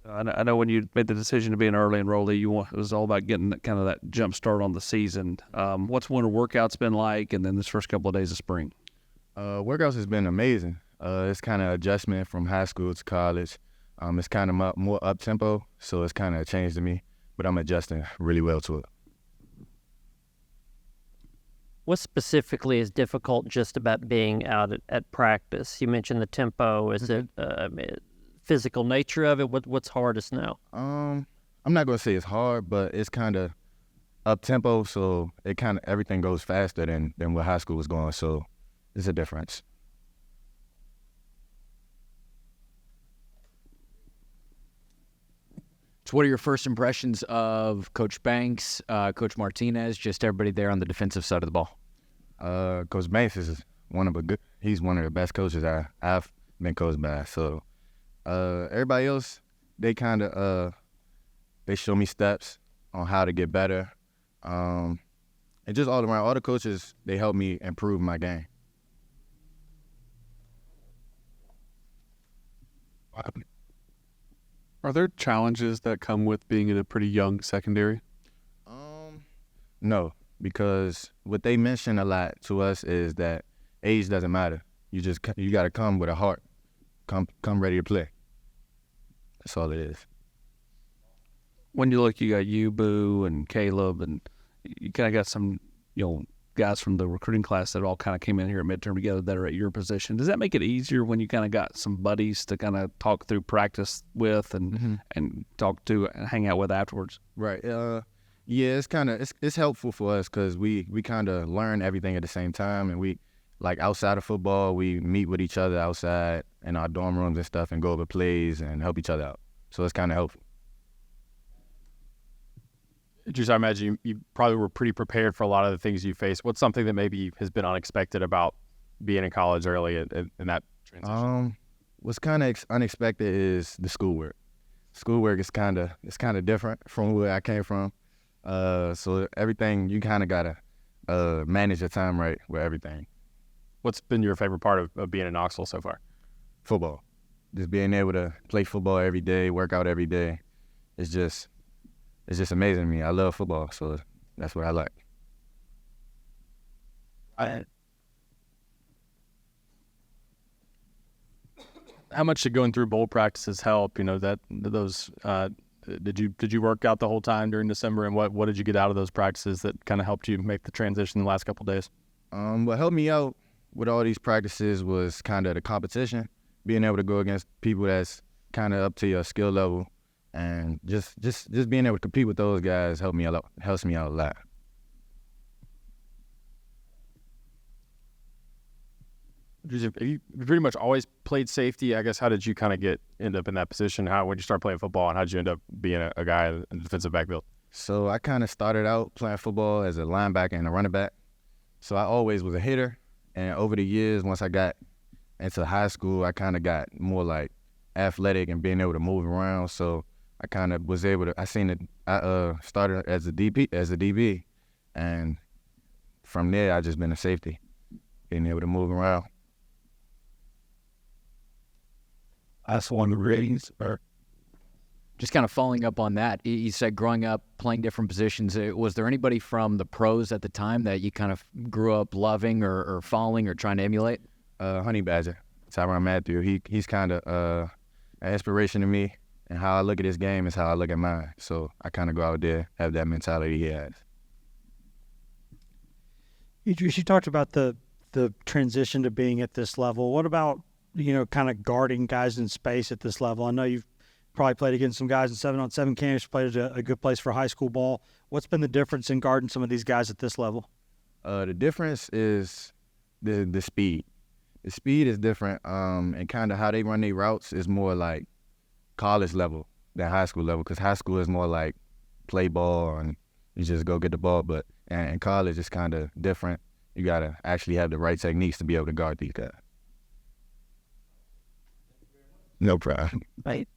I know when you made the decision to be an early enrollee, it was all about getting kind of that jump start on the season. What's winter workouts been like, and then this first couple of days of spring? Workouts has been amazing. It's kind of adjustment from high school to college. It's kind of more up-tempo, so it's kind of a change to me, but I'm adjusting really well to it. What specifically is difficult just about being out at practice? You mentioned the tempo. Is it physical nature of it? What's hardest now? I'm not gonna say it's hard, but it's kind of up tempo, so it kind of everything goes faster than what high school was going. So it's a difference. So what are your first impressions of Coach Banks, Coach Martinez, just everybody there on the defensive side of the ball? Coach Banks is he's one of the best coaches I've been coached by. So everybody else, they kind of they show me steps on how to get better. And just all around, all the coaches, they help me improve my game. Are there challenges that come with being in a pretty young secondary? No, because what they mention a lot to us is that age doesn't matter. You got to come with a heart, come ready to play. That's all it is. When you look, you got you, Boo, and Caleb, and you kind of got some, guys from the recruiting class that all kind of came in here at midterm together that are at your position. Does that make it easier when you kind of got some buddies to kind of talk through practice with and talk to and hang out with afterwards? Right. Yeah, it's helpful for us because we kind of learn everything at the same time, and we, like, outside of football, we meet with each other outside in our dorm rooms and stuff and go over plays and help each other out. So it's kind of helpful. Just, I imagine you probably were pretty prepared for a lot of the things you faced. What's something that maybe has been unexpected about being in college early in that transition? What's kind of unexpected is the schoolwork. Schoolwork is kind of different from where I came from. So everything, you kind of gotta manage your time right with everything. What's been your favorite part of being in Knoxville so far? Football. Just being able to play football every day, work out every day. It's just amazing to me. I love football, so that's what I like. How much did going through bowl practices help? Did you work out the whole time during December, and what did you get out of those practices that kind of helped you make the transition the last couple of days? What helped me out with all these practices was kind of the competition, being able to go against people that's kind of up to your skill level. And just being able to compete with those guys helps me out a lot. You pretty much always played safety. I guess, how did you kind of end up in that position? When you start playing football, and how did you end up being a guy in the defensive backfield? So I kind of started out playing football as a linebacker and a running back. So I always was a hitter. And over the years, once I got into high school, I kind of got more like athletic and being able to move around. So I kind of was able to. I started as a DB, and from there I just been a safety, being able to move around. That's one of the ratings. Just kind of following up on that, you said growing up playing different positions. Was there anybody from the pros at the time that you kind of grew up loving or following or trying to emulate? Honey Badger, Tyrann Mathieu. He's kind of an inspiration to me. And how I look at this game is how I look at mine. So I kind of go out there, have that mentality he has. Edrees, you talked about the transition to being at this level. What about, kind of guarding guys in space at this level? I know you've probably played against some guys in 7-on-7 camps, played at a good place for high school ball. What's been the difference in guarding some of these guys at this level? The difference is the speed. The speed is different, and kind of how they run their routes is more like college level than high school level, because high school is more like play ball and you just go get the ball, but in college it's kind of different. You got to actually have the right techniques to be able to guard these guys. No problem. Right.